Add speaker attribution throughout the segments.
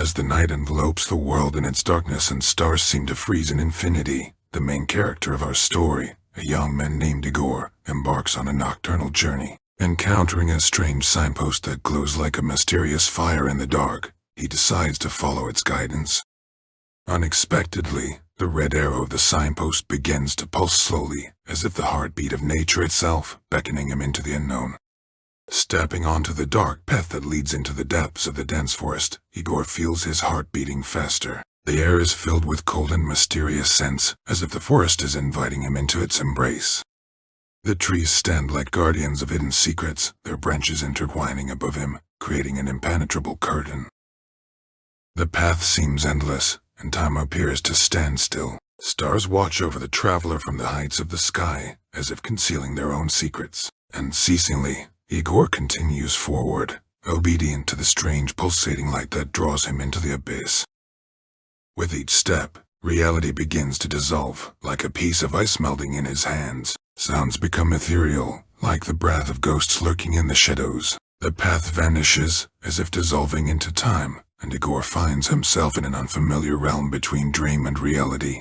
Speaker 1: As the night envelopes the world in its darkness and stars seem to freeze in infinity, the main character of our story, a young man named Igor, embarks on a nocturnal journey. Encountering a strange signpost that glows like a mysterious fire in the dark, he decides to follow its guidance. Unexpectedly, the red arrow of the signpost begins to pulse slowly, as if the heartbeat of nature itself, beckoning him into the unknown. Stepping onto the dark path that leads into the depths of the dense forest, Igor feels his heart beating faster. The air is filled with cold and mysterious scents, as if the forest is inviting him into its embrace. The trees stand like guardians of hidden secrets, their branches intertwining above him, creating an impenetrable curtain. The path seems endless, and time appears to stand still. Stars watch over the traveler from the heights of the sky, as if concealing their own secrets. Unceasingly, Igor continues forward, obedient to the strange pulsating light that draws him into the abyss. With each step, reality begins to dissolve, like a piece of ice melting in his hands. Sounds become ethereal, like the breath of ghosts lurking in the shadows. The path vanishes, as if dissolving into time, and Igor finds himself in an unfamiliar realm between dream and reality.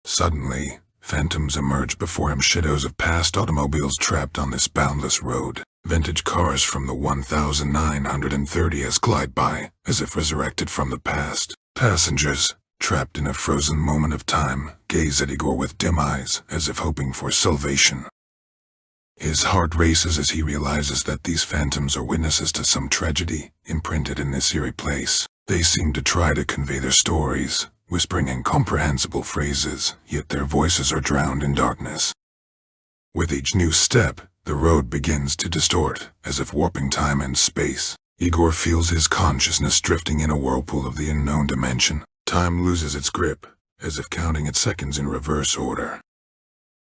Speaker 1: Suddenly, phantoms emerge before him, shadows of past automobiles trapped on this boundless road. Vintage cars from the 1930s glide by, as if resurrected from the past. Passengers, trapped in a frozen moment of time, gaze at Igor with dim eyes, as if hoping for salvation. His heart races as he realizes that these phantoms are witnesses to some tragedy imprinted in this eerie place. They seem to try to convey their stories, whispering incomprehensible phrases, yet their voices are drowned in darkness. With each new step, the road begins to distort, as if warping time and space. Igor feels his consciousness drifting in a whirlpool of the unknown dimension. Time loses its grip, as if counting its seconds in reverse order.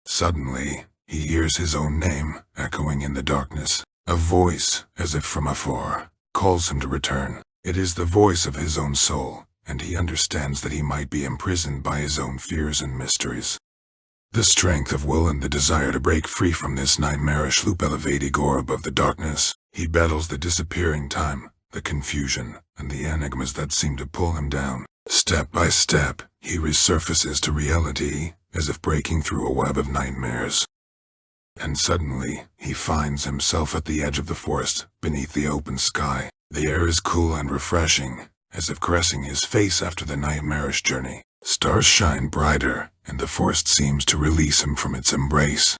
Speaker 1: Suddenly, he hears his own name, echoing in the darkness. A voice, as if from afar, calls him to return. It is the voice of his own soul, and he understands that he might be imprisoned by his own fears and mysteries. The strength of will and the desire to break free from this nightmarish loop elevate Igor above the darkness. He battles the disappearing time, the confusion, and the enigmas that seem to pull him down. Step by step, he resurfaces to reality, as if breaking through a web of nightmares. And suddenly, he finds himself at the edge of the forest, beneath the open sky. The air is cool and refreshing, as if caressing his face after the nightmarish journey. Stars shine brighter, and the forest seems to release him from its embrace.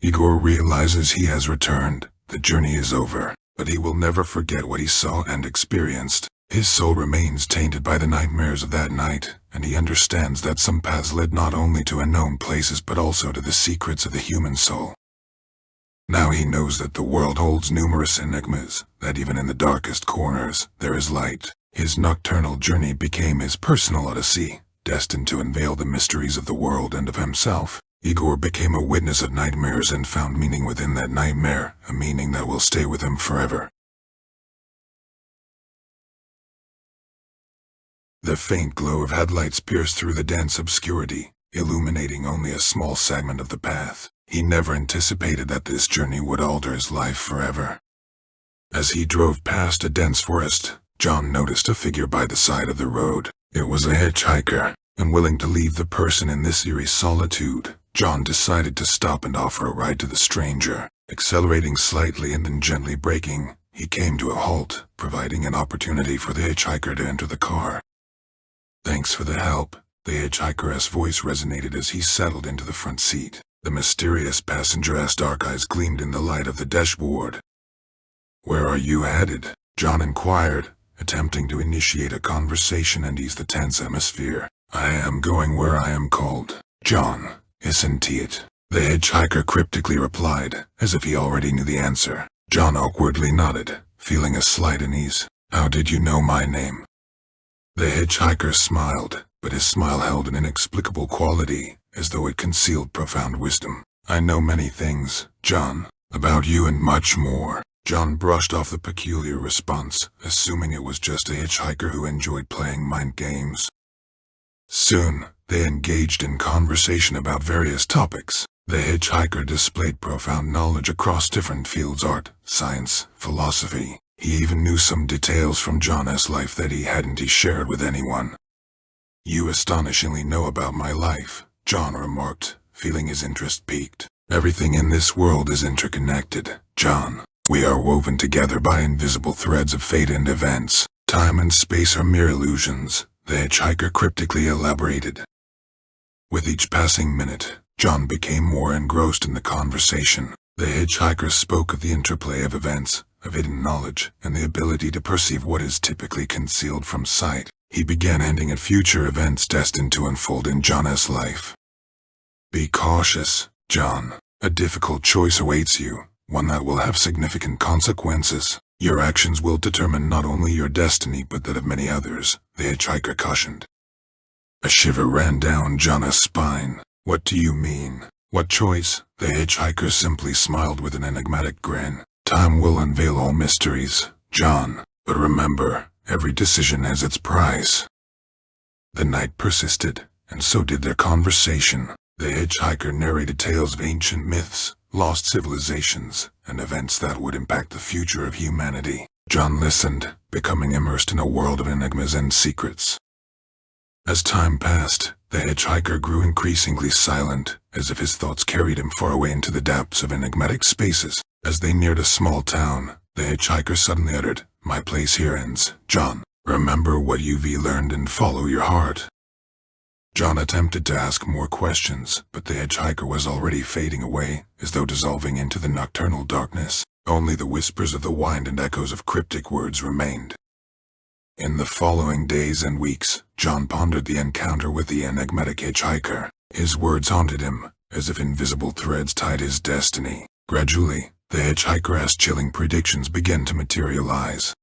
Speaker 1: Igor realizes he has returned. The journey is over, but he will never forget what he saw and experienced. His soul remains tainted by the nightmares of that night, and he understands that some paths led not only to unknown places but also to the secrets of the human soul. Now he knows that the world holds numerous enigmas, that even in the darkest corners, there is light. His nocturnal journey became his personal odyssey, destined to unveil the mysteries of the world and of himself. Igor became a witness of nightmares and found meaning within that nightmare, a meaning that will stay with him forever. The faint glow of headlights pierced through the dense obscurity, illuminating only a small segment of the path. He never anticipated that this journey would alter his life forever. As he drove past a dense forest, John noticed a figure by the side of the road. It was a hitchhiker. Unwilling to leave the person in this eerie solitude, John decided to stop and offer a ride to the stranger. Accelerating slightly and then gently braking, he came to a halt, providing an opportunity for the hitchhiker to enter the car. "Thanks for the help," the hitchhiker's voice resonated as he settled into the front seat. The mysterious passenger's dark eyes gleamed in the light of the dashboard. "Where are you headed?" John inquired, attempting to initiate a conversation and ease the tense atmosphere. "I am going where I am called, John, isn't it?" The hitchhiker cryptically replied, as if he already knew the answer. John awkwardly nodded, feeling a slight unease. "How did you know my name?" The hitchhiker smiled, but his smile held an inexplicable quality, as though it concealed profound wisdom. "I know many things, John, about you and much more." John brushed off the peculiar response, assuming it was just a hitchhiker who enjoyed playing mind games. Soon, they engaged in conversation about various topics. The hitchhiker displayed profound knowledge across different fields: art, science, philosophy, He even knew some details from John's life that he hadn't shared with anyone. "You astonishingly know about my life," John remarked, feeling his interest piqued. "Everything in this world is interconnected, John. We are woven together by invisible threads of fate and events. Time and space are mere illusions," the hitchhiker cryptically elaborated. With each passing minute, John became more engrossed in the conversation. The hitchhiker spoke of the interplay of events, of hidden knowledge, and the ability to perceive what is typically concealed from sight. He began hinting at future events destined to unfold in John's life. "Be cautious, John. A difficult choice awaits you, one that will have significant consequences. Your actions will determine not only your destiny but that of many others," the hitchhiker cautioned. A shiver ran down John's spine. "What do you mean? What choice?" The hitchhiker simply smiled with an enigmatic grin. "Time will unveil all mysteries, John, but remember, every decision has its price." The night persisted, and so did their conversation. The hitchhiker narrated tales of ancient myths, lost civilizations, and events that would impact the future of humanity. John listened, becoming immersed in a world of enigmas and secrets. As time passed, the hitchhiker grew increasingly silent, as if his thoughts carried him far away into the depths of enigmatic spaces. As they neared a small town, the hitchhiker suddenly uttered, "My place here ends, John. Remember what you've learned and follow your heart." John attempted to ask more questions, but the hitchhiker was already fading away, as though dissolving into the nocturnal darkness. Only the whispers of the wind and echoes of cryptic words remained. In the following days and weeks, John pondered the encounter with the enigmatic hitchhiker. His words haunted him, as if invisible threads tied his destiny. Gradually, the hitchhiker's chilling predictions began to materialize.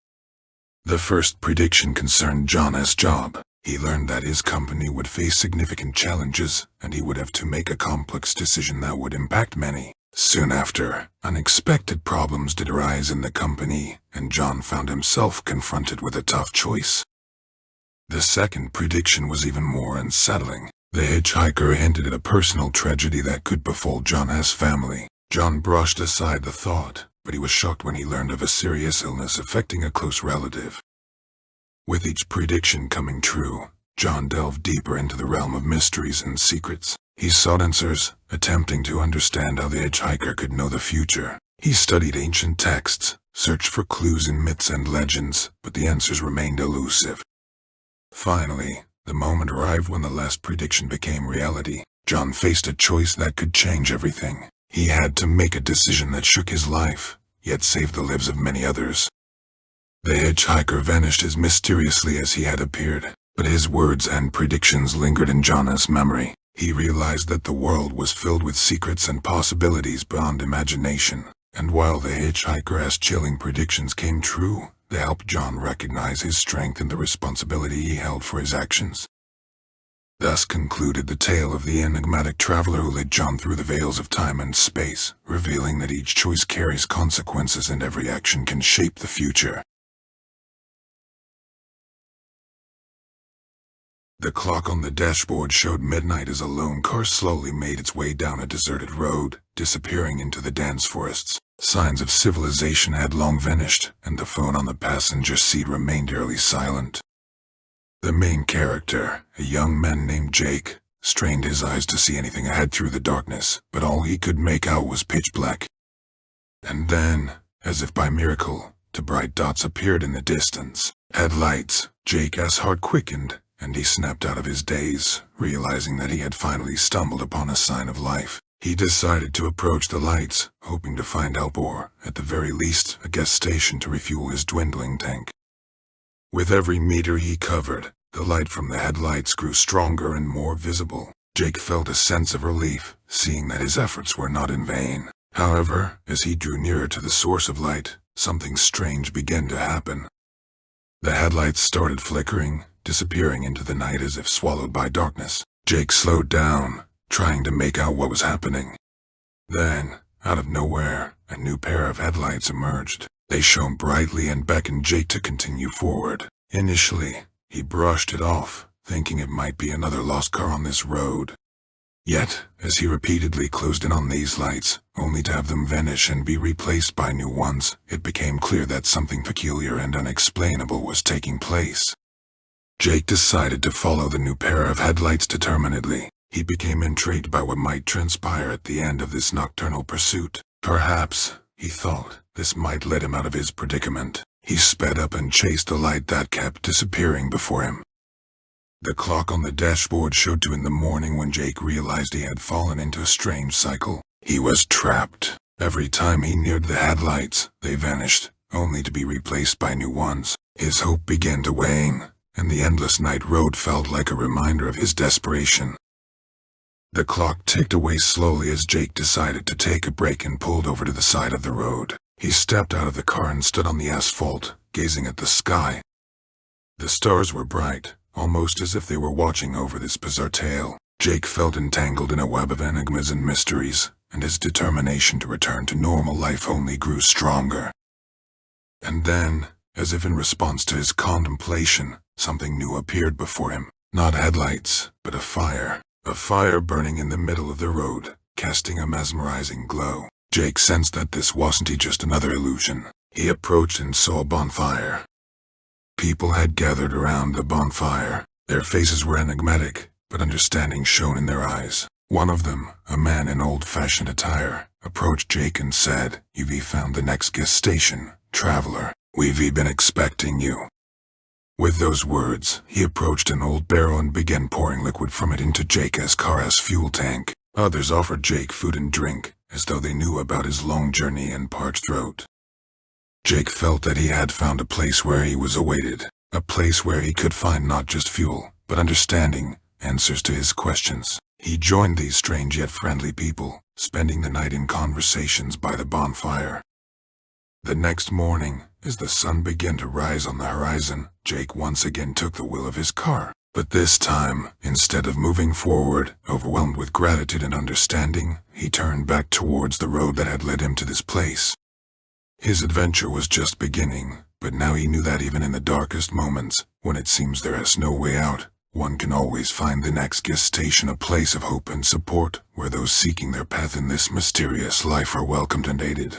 Speaker 1: The first prediction concerned John's job. He learned that his company would face significant challenges, and he would have to make a complex decision that would impact many. Soon after, unexpected problems did arise in the company, and John found himself confronted with a tough choice. The second prediction was even more unsettling. The hitchhiker hinted at a personal tragedy that could befall John's family. John brushed aside the thought, but he was shocked when he learned of a serious illness affecting a close relative. With each prediction coming true, John delved deeper into the realm of mysteries and secrets. He sought answers, attempting to understand how the hitchhiker could know the future. He studied ancient texts, searched for clues in myths and legends, but the answers remained elusive. Finally, the moment arrived when the last prediction became reality. John faced a choice that could change everything. He had to make a decision that shook his life, yet saved the lives of many others. The hitchhiker vanished as mysteriously as he had appeared, but his words and predictions lingered in John's memory. He realized that the world was filled with secrets and possibilities beyond imagination, and while the hitchhiker's chilling predictions came true, they helped John recognize his strength and the responsibility he held for his actions. Thus concluded the tale of the enigmatic traveler who led John through the veils of time and space, revealing that each choice carries consequences and every action can shape the future. The clock on the dashboard showed midnight as a lone car slowly made its way down a deserted road, disappearing into the dense forests. Signs of civilization had long vanished, and the phone on the passenger seat remained eerily silent. The main character, a young man named Jake, strained his eyes to see anything ahead through the darkness, but all he could make out was pitch black. And then, as if by miracle, two bright dots appeared in the distance. Headlights. Jake's heart quickened, and he snapped out of his daze, realizing that he had finally stumbled upon a sign of life. He decided to approach the lights, hoping to find help or, at the very least, a gas station to refuel his dwindling tank. With every meter he covered, the light from the headlights grew stronger and more visible. Jake felt a sense of relief, seeing that his efforts were not in vain. However, as he drew nearer to the source of light, something strange began to happen. The headlights started flickering, disappearing into the night as if swallowed by darkness. Jake slowed down, trying to make out what was happening. Then, out of nowhere, a new pair of headlights emerged. They shone brightly and beckoned Jake to continue forward. Initially, he brushed it off, thinking it might be another lost car on this road. Yet, as he repeatedly closed in on these lights, only to have them vanish and be replaced by new ones, it became clear that something peculiar and unexplainable was taking place. Jake decided to follow the new pair of headlights determinedly. He became intrigued by what might transpire at the end of this nocturnal pursuit. Perhaps, he thought, this might let him out of his predicament. He sped up and chased the light that kept disappearing before him. The clock on the dashboard showed 2 in the morning when Jake realized he had fallen into a strange cycle. He was trapped. Every time he neared the headlights, they vanished, only to be replaced by new ones. His hope began to wane, and the endless night road felt like a reminder of his desperation. The clock ticked away slowly as Jake decided to take a break and pulled over to the side of the road. He stepped out of the car and stood on the asphalt, gazing at the sky. The stars were bright, almost as if they were watching over this bizarre tale. Jake felt entangled in a web of enigmas and mysteries, and his determination to return to normal life only grew stronger. And then, as if in response to his contemplation, something new appeared before him. Not headlights, but a fire. A fire burning in the middle of the road, casting a mesmerizing glow. Jake sensed that this wasn't just another illusion. He approached and saw a bonfire. People had gathered around the bonfire. Their faces were enigmatic, but understanding shone in their eyes. One of them, a man in old-fashioned attire, approached Jake and said, "You've found the next gas station, traveler. We've been expecting you." With those words, he approached an old barrel and began pouring liquid from it into Jake's car's fuel tank. Others offered Jake food and drink, as though they knew about his long journey and parched throat. Jake felt that he had found a place where he was awaited, a place where he could find not just fuel, but understanding, answers to his questions. He joined these strange yet friendly people, spending the night in conversations by the bonfire. The next morning, as the sun began to rise on the horizon, Jake once again took the wheel of his car. But this time, instead of moving forward, overwhelmed with gratitude and understanding, he turned back towards the road that had led him to this place. His adventure was just beginning, but now he knew that even in the darkest moments, when it seems there is no way out, one can always find the next gas station a place of hope and support, where those seeking their path in this mysterious life are welcomed and aided.